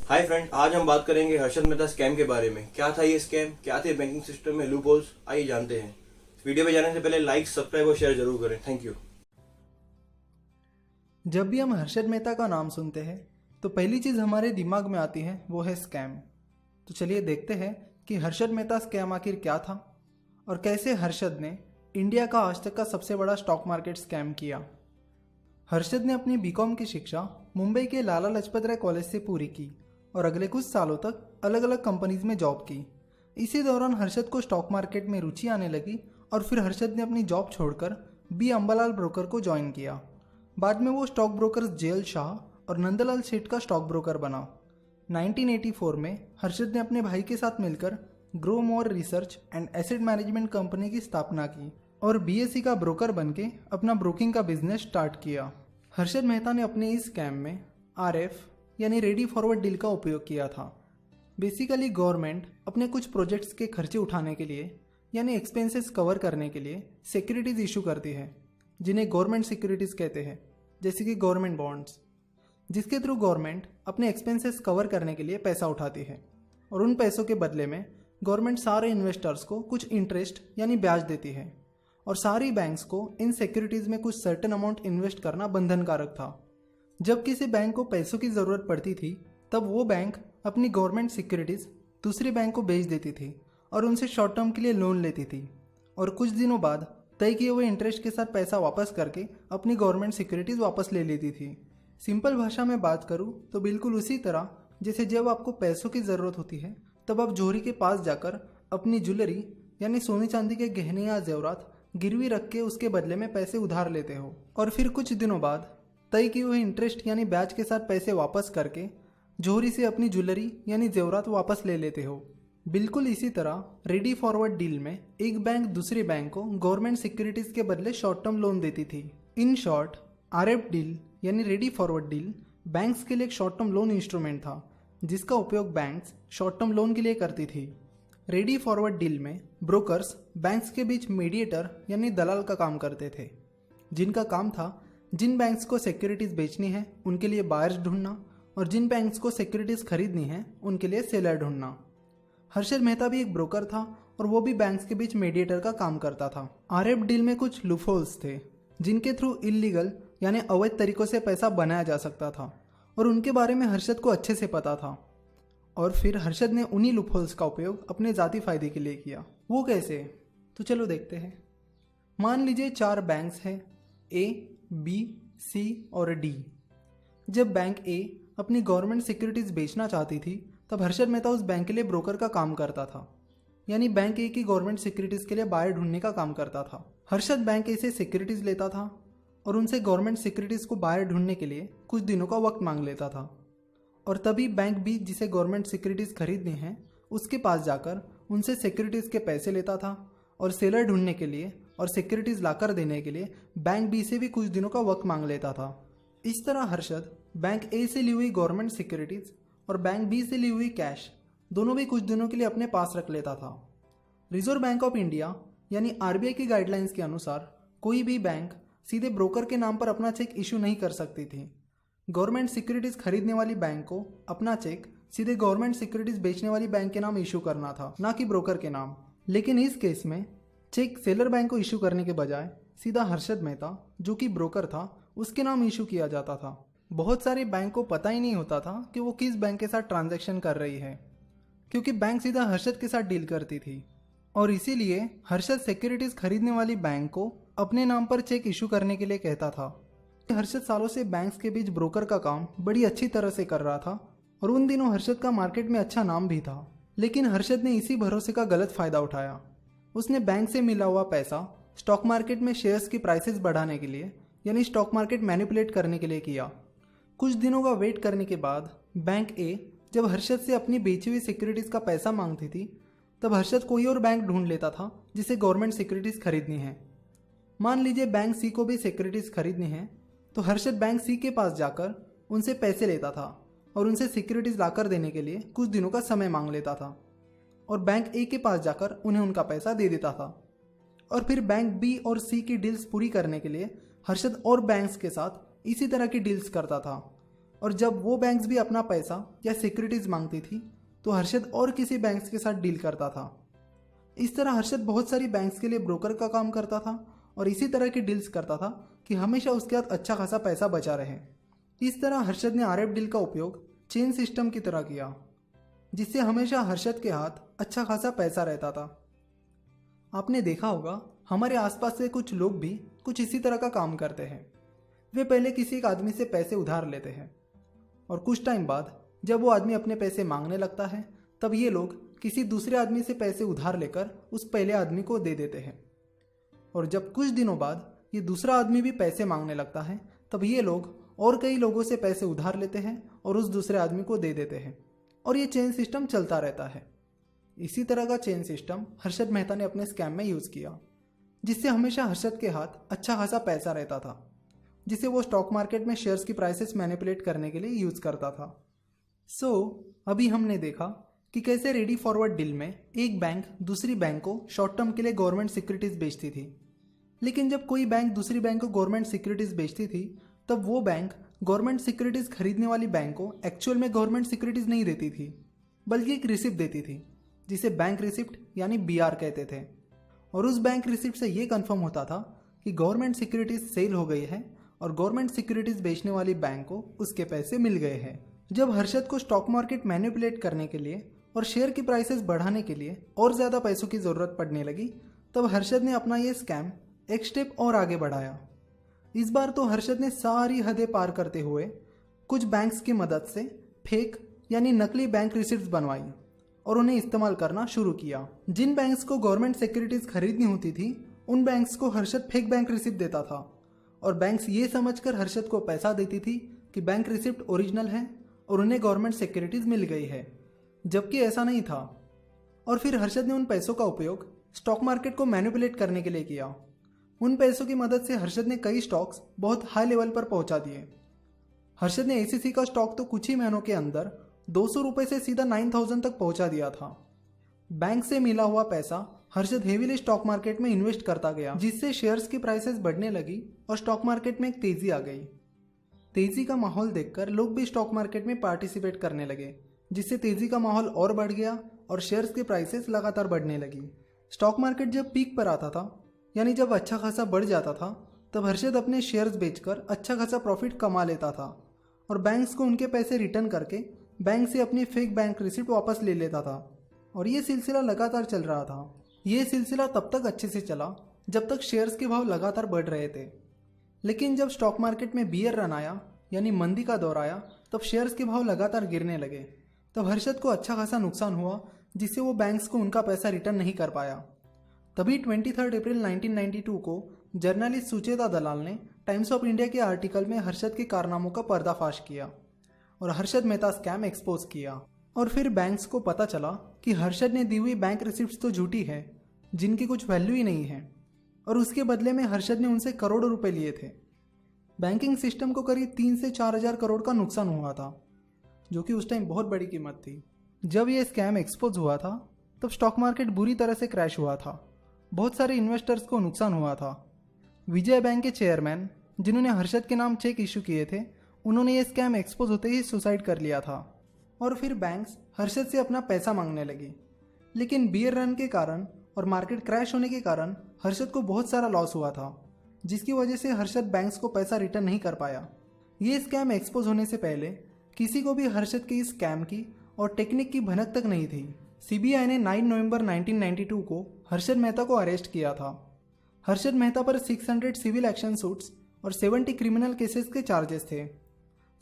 Hi friend, आज हम बात करेंगे हर्षद मेहता स्कैम के बारे में। क्या था ये स्कैम, क्या थे बैंकिंग सिस्टम में लूप होल्स, आइए जानते हैं। वीडियो में जाने से पहले लाइक, सब्सक्राइब और शेयर जरूर करें। Thank you. जब भी हम हर्षद मेहता का नाम सुनते हैं तो पहली चीज़ हमारे दिमाग में आती है वो है स्कैम। तो चलिए देखते हैं कि हर्षद मेहता स्कैम आखिर क्या था और कैसे हर्षद ने इंडिया का आज तक का सबसे बड़ा स्टॉक मार्केट स्कैम किया। हर्षद ने अपनी बीकॉम की शिक्षा मुंबई के लाला लाजपत राय कॉलेज से पूरी की और अगले कुछ सालों तक अलग अलग कंपनीज में जॉब की। इसी दौरान हर्षद को स्टॉक मार्केट में रुचि आने लगी और फिर हर्षद ने अपनी जॉब छोड़कर बी अंबालाल ब्रोकर को ज्वाइन किया। बाद में वो स्टॉक ब्रोकर्स जेएल शाह और नंदलाल सेठ का स्टॉक ब्रोकर बना। 1984 में हर्षद ने अपने भाई के साथ मिलकर grow more research and asset management company की स्थापना की और बीएसई का ब्रोकर बनके अपना ब्रोकिंग का बिजनेस स्टार्ट किया। हर्षद मेहता ने अपने इस स्कैम में आरएफ यानी रेडी फॉरवर्ड डील का उपयोग किया था। बेसिकली गवर्नमेंट अपने कुछ प्रोजेक्ट्स के खर्चे उठाने के लिए यानी एक्सपेंसेस कवर करने के लिए सिक्योरिटीज इशू करती है, जिन्हें गवर्नमेंट सिक्योरिटीज कहते हैं, जैसे कि गवर्नमेंट बॉन्ड्स, जिसके थ्रू गवर्नमेंट अपने एक्सपेंसेस कवर करने के लिए पैसा उठाती है और उन पैसों के बदले में गवर्नमेंट सारे इन्वेस्टर्स को कुछ इंटरेस्ट यानी ब्याज देती है और सारी बैंक्स को इन सिक्योरिटीज़ में कुछ सर्टेन अमाउंट इन्वेस्ट करना बंधनकारक था। जब किसी बैंक को पैसों की ज़रूरत पड़ती थी तब वो बैंक अपनी गवर्नमेंट सिक्योरिटीज़ दूसरी बैंक को बेच देती थी और उनसे शॉर्ट टर्म के लिए लोन लेती थी और कुछ दिनों बाद तय किए हुए इंटरेस्ट के साथ पैसा वापस करके अपनी गवर्नमेंट सिक्योरिटीज़ वापस ले लेती थी। सिंपल भाषा में बात करूँ तो बिल्कुल उसी तरह जैसे जब आपको पैसों की ज़रूरत होती है तब आप जोहरी के पास जाकर अपनी ज्वेलरी यानी सोने चांदी के गहने या जेवरात गिरवी रख के उसके बदले में पैसे उधार लेते हो और फिर कुछ दिनों बाद तय किए हुए इंटरेस्ट यानी ब्याज के साथ पैसे वापस करके जोहरी से अपनी ज्वेलरी यानी जेवरात वापस ले लेते हो। बिल्कुल इसी तरह रेडी फॉरवर्ड डील में एक बैंक दूसरे बैंक को गवर्नमेंट सिक्योरिटीज के बदले शॉर्ट टर्म लोन देती थी। इन शॉर्ट आरएफ डील यानी रेडी फॉरवर्ड डील बैंक्स के लिए एक शॉर्ट टर्म लोन इंस्ट्रूमेंट था जिसका उपयोग बैंक्स शॉर्ट टर्म लोन के लिए करती थी। रेडी फॉरवर्ड डील में ब्रोकर्स बैंक्स के बीच मीडिएटर यानी दलाल का काम करते थे, जिनका काम था जिन बैंक्स को सिक्योरिटीज बेचनी है उनके लिए बायर्स ढूंढना और जिन बैंक्स को सिक्योरिटीज खरीदनी है उनके लिए सेलर ढूंढना। हर्षद मेहता भी एक ब्रोकर था और वो भी बैंक्स के बीच मीडिएटर का काम करता था। आरएफ डील में कुछ लूपहोल्स थे जिनके थ्रू इलीगल यानी अवैध तरीकों से पैसा बनाया जा सकता था और उनके बारे में हर्षद को अच्छे से पता था और फिर हर्षद ने उन्हीं लूपहोल्स का उपयोग अपने ज़ाती फायदे के लिए किया। वो कैसे, तो चलो देखते हैं। मान लीजिए 4 बैंक्स हैं, ए, बी, सी और डी। जब बैंक ए अपनी गवर्नमेंट सिक्योरिटीज बेचना चाहती थी तब हर्षद मेहता उस बैंक के लिए ब्रोकर का काम करता था, यानी बैंक ए की गवर्नमेंट सिक्योरिटीज के लिए बायर ढूंढने का काम करता था। हर्षद बैंक ए से सिक्योरिटीज लेता था और उनसे गवर्नमेंट सिक्योरिटीज को बायर ढूंढने के लिए कुछ दिनों का वक्त मांग लेता था और तभी बैंक बी जिसे गवर्नमेंट सिक्योरिटीज खरीदनी है उसके पास जाकर उनसे सिक्योरिटीज के पैसे लेता था और सेलर ढूंढने के लिए और सिक्योरिटीज लाकर देने के लिए बैंक बी से भी कुछ दिनों का वक्त मांग लेता था। इस तरह हर्षद बैंक ए से ली हुई गवर्नमेंट सिक्योरिटीज और बैंक बी से ली हुई कैश दोनों भी कुछ दिनों के लिए अपने पास रख लेता था। रिजर्व बैंक ऑफ इंडिया यानी आरबीआई की गाइडलाइंस के अनुसार कोई भी बैंक सीधे ब्रोकर के नाम पर अपना चेक इशू नहीं कर सकती थी। गवर्नमेंट सिक्योरिटीज खरीदने वाली बैंक को अपना चेक सीधे गवर्नमेंट सिक्योरिटीज बेचने वाली बैंक के नाम इशू करना था, ना कि ब्रोकर के नाम। लेकिन इस केस में चेक सेलर बैंक को इशू करने के बजाय सीधा हर्षद मेहता जो कि ब्रोकर था उसके नाम इशू किया जाता था। बहुत सारे बैंक को पता ही नहीं होता था कि वो किस बैंक के साथ ट्रांजैक्शन कर रही है, क्योंकि बैंक सीधा हर्षद के साथ डील करती थी और इसीलिए हर्षद सिक्योरिटीज खरीदने वाली बैंक को अपने नाम पर चेक इशू करने के लिए कहता था। हर्षद सालों से बैंक्स के बीच ब्रोकर का काम बड़ी अच्छी तरह से कर रहा था और उन दिनों हर्षद का मार्केट में अच्छा नाम भी था। लेकिन हर्षद ने इसी भरोसे का गलत फायदा उठाया। उसने बैंक से मिला हुआ पैसा स्टॉक मार्केट में शेयर्स की प्राइसेस बढ़ाने के लिए यानी स्टॉक मार्केट मैनिपुलेट करने के लिए किया। कुछ दिनों का वेट करने के बाद बैंक ए जब हर्षद से अपनी बेची हुई सिक्योरिटीज का पैसा मांगती थी तब हर्षद कोई और बैंक ढूंढ लेता था जिसे गवर्नमेंट सिक्योरिटीज खरीदनी है। मान लीजिए बैंक सी को भी सिक्योरिटीज खरीदनी है तो हर्षद बैंक सी के पास जाकर उनसे पैसे लेता था और उनसे सिक्योरिटीज लाकर देने के लिए कुछ दिनों का समय मांग लेता था और बैंक ए के पास जाकर उन्हें उनका पैसा दे देता था और फिर बैंक बी और सी की डील्स पूरी करने के लिए हर्षद और बैंक्स के साथ इसी तरह की डील्स करता था और जब वो बैंक्स भी अपना पैसा या सिक्योरिटीज मांगती थी तो हर्षद और किसी बैंक्स के साथ डील करता था। इस तरह हर्षद बहुत सारी बैंक्स के लिए ब्रोकर का काम करता था और इसी तरह की डील्स करता था कि हमेशा उसके हाथ अच्छा खासा पैसा बचा रहे। इस तरह हर्षद ने आरएफ डील का उपयोग चेन सिस्टम की तरह किया, जिससे हमेशा हर्षद के हाथ अच्छा खासा पैसा रहता था। आपने देखा होगा हमारे आसपास से कुछ लोग भी कुछ इसी तरह का काम करते हैं। वे पहले किसी एक आदमी से पैसे उधार लेते हैं और कुछ टाइम बाद जब वो आदमी अपने पैसे मांगने लगता है तब ये लोग किसी दूसरे आदमी से पैसे उधार लेकर उस पहले आदमी को दे देते हैं। और जब कुछ दिनों बाद ये दूसरा आदमी भी पैसे मांगने लगता है तब ये लोग और कई लोगों से पैसे उधार लेते हैं और उस दूसरे आदमी को दे देते हैं और ये चेन सिस्टम चलता रहता है। इसी तरह का चेन सिस्टम हर्षद मेहता ने अपने स्कैम में यूज़ किया, जिससे हमेशा हर्षद के हाथ अच्छा खासा पैसा रहता था, जिसे वो स्टॉक मार्केट में शेयर्स की प्राइसेस मैनिपुलेट करने के लिए यूज़ करता था। अभी हमने देखा कि कैसे रेडी फॉरवर्ड डील में एक बैंक दूसरी बैंक को शॉर्ट टर्म के लिए गवर्नमेंट सिक्योरिटीज बेचती थी, लेकिन जब कोई बैंक दूसरी बैंक को गवर्नमेंट सिक्योरिटीज बेचती थी तब वो बैंक गवर्नमेंट सिक्योरिटीज खरीदने वाली बैंक को एक्चुअल में गवर्नमेंट सिक्योरिटीज नहीं देती थी, बल्कि एक रिसिप्ट देती थी, जिसे बैंक रिसिप्ट यानी BR कहते थे। और उस बैंक रिसिप्ट से ये कंफर्म होता था कि गवर्नमेंट सिक्योरिटीज सेल हो गई है और गवर्नमेंट सिक्योरिटीज बेचने वाली बैंक को उसके पैसे मिल गए हैं। जब हर्षद को स्टॉक मार्केट मैनिपुलेट करने के लिए और शेयर की प्राइसेस बढ़ाने के लिए और ज़्यादा पैसों की ज़रूरत पड़ने लगी तब हर्षद ने अपना ये स्कैम एक स्टेप और आगे बढ़ाया। इस बार तो हर्षद ने सारी हदें पार करते हुए कुछ बैंक्स की मदद से फेक यानी नकली बैंक रिसिप्ट्स बनवाई और उन्हें इस्तेमाल करना शुरू किया। जिन बैंक्स को गवर्नमेंट सिक्योरिटीज खरीदनी होती थी उन बैंक्स को हर्षद फेक बैंक रिसिप्ट देता था और बैंक्स ये समझकर हर्षद को पैसा देती थी कि बैंक रिसिप्ट ओरिजिनल है और उन्हें गवर्नमेंट सिक्योरिटीज मिल गई है, जबकि ऐसा नहीं था। और फिर हर्षद ने उन पैसों का उपयोग स्टॉक मार्केट को मैनिपुलेट करने के लिए किया। उन पैसों की मदद से हर्षद ने कई स्टॉक्स बहुत हाई लेवल पर पहुंचा दिए। हर्षद ने ACC का स्टॉक तो कुछ ही महीनों के अंदर 200 रुपये से सीधा 9000 तक पहुंचा दिया था। बैंक से मिला हुआ पैसा हर्षद हेवीली स्टॉक मार्केट में इन्वेस्ट करता गया, जिससे शेयर्स की प्राइसेस बढ़ने लगी और स्टॉक मार्केट में एक तेजी आ गई। तेजी का माहौल देखकर लोग भी स्टॉक मार्केट में पार्टिसिपेट करने लगे, जिससे तेजी का माहौल और बढ़ गया और शेयर्स की प्राइसेस लगातार बढ़ने लगी। स्टॉक मार्केट जब पीक पर आता था, यानी जब अच्छा खासा बढ़ जाता था, तब हर्षद अपने शेयर्स बेचकर अच्छा खासा प्रॉफिट कमा लेता था और बैंक्स को उनके पैसे रिटर्न करके बैंक से अपनी फेक बैंक रिसिप्ट वापस ले लेता था। और ये सिलसिला लगातार चल रहा था। ये सिलसिला तब तक अच्छे से चला जब तक शेयर्स के भाव लगातार बढ़ रहे थे, लेकिन जब स्टॉक मार्केट में बियर रन आया यानी मंदी का दौर आया तब शेयर्स के भाव लगातार गिरने लगे। तब हर्षद को अच्छा खासा नुकसान हुआ, जिससे वो बैंक्स को उनका पैसा रिटर्न नहीं कर पाया। तभी 23 अप्रैल 1992 को जर्नलिस्ट सुचेता दलाल ने टाइम्स ऑफ इंडिया के आर्टिकल में हर्षद के कारनामों का पर्दाफाश किया और हर्षद मेहता स्कैम एक्सपोज किया। और फिर बैंक्स को पता चला कि हर्षद ने दी हुई बैंक रिसिप्ट्स तो झूठी है, जिनकी कुछ वैल्यू ही नहीं है, और उसके बदले में हर्षद ने उनसे करोड़ों रुपए लिए थे। बैंकिंग सिस्टम को करीब 3 से 4 हजार करोड़ का नुकसान हुआ था, जो कि उस टाइम बहुत बड़ी कीमत थी। जब यह स्कैम एक्सपोज हुआ था तब स्टॉक मार्केट बुरी तरह से क्रैश हुआ था। बहुत सारे इन्वेस्टर्स को नुकसान हुआ था। विजय बैंक के चेयरमैन, जिन्होंने हर्षद के नाम चेक इशू किए थे, उन्होंने ये स्कैम एक्सपोज होते ही सुसाइड कर लिया था। और फिर बैंक्स हर्षद से अपना पैसा मांगने लगी, लेकिन बियर रन के कारण और मार्केट क्रैश होने के कारण हर्षद को बहुत सारा लॉस हुआ था, जिसकी वजह से हर्षद बैंक्स को पैसा रिटर्न नहीं कर पाया। ये स्कैम एक्सपोज होने से पहले किसी को भी हर्षद के इस स्कैम की और टेक्निक की भनक तक नहीं थी। CBI ने 9 नवंबर 1992 को हर्षद मेहता को अरेस्ट किया था। हर्षद मेहता पर 600 सिविल एक्शन सूट्स और 70 क्रिमिनल केसेस के चार्जेस थे।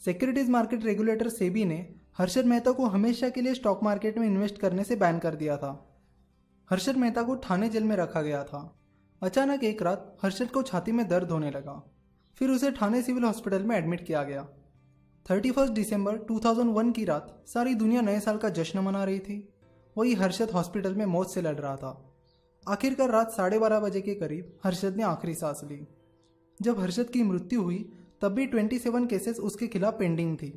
सिक्योरिटीज मार्केट रेगुलेटर सेबी ने हर्षद मेहता को हमेशा के लिए स्टॉक मार्केट में इन्वेस्ट करने से बैन कर दिया था। हर्षद मेहता को ठाणे जेल में रखा गया था। अचानक एक रात हर्षद को छाती में दर्द होने लगा, फिर उसे ठाणे सिविल हॉस्पिटल में एडमिट किया गया। 31 दिसंबर 2001 की रात सारी दुनिया नए साल का जश्न मना रही थी, वही हर्षद हॉस्पिटल में मौत से लड़ रहा था। आखिरकार रात 12:30 बजे के करीब हर्षद ने आखिरी सांस ली। जब हर्षद की मृत्यु हुई तब भी 27 केसेस उसके खिलाफ पेंडिंग थी।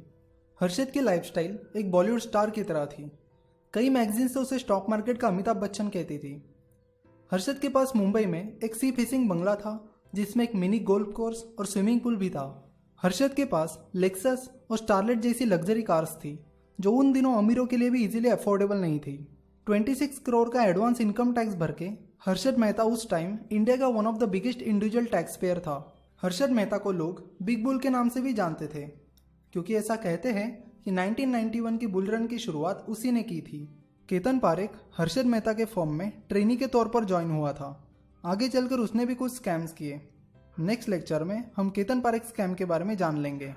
हर्षद की लाइफस्टाइल एक बॉलीवुड स्टार की तरह थी। कई मैगजीन्स तो उसे स्टॉक मार्केट का अमिताभ बच्चन कहती थी। हर्षद के पास मुंबई में एक सी फेसिंग बंगला था, जिसमें एक मिनी गोल्फ कोर्स और स्विमिंग पूल भी था। हर्षद के पास लेक्सस और स्टारलेट जैसी लग्जरी कार्स थी जो उन दिनों अमीरों के लिए भी इजीली अफोर्डेबल नहीं थी। 26 करोड़ का एडवांस इनकम टैक्स भर के हर्षद मेहता उस टाइम इंडिया का one of the biggest individual tax payer था। हर्षद मेहता को लोग बिग बुल के नाम से भी जानते थे, क्योंकि ऐसा कहते हैं कि 1991 की बुल रन की शुरुआत उसी ने की थी। केतन पारेख हर्षद मेहता के फर्म में ट्रेनी के तौर पर ज्वाइन हुआ था। आगे चलकर उसने भी कुछ स्कैम्स किए। नेक्स्ट लेक्चर में हम केतन पारेख स्कैम के बारे में जान लेंगे।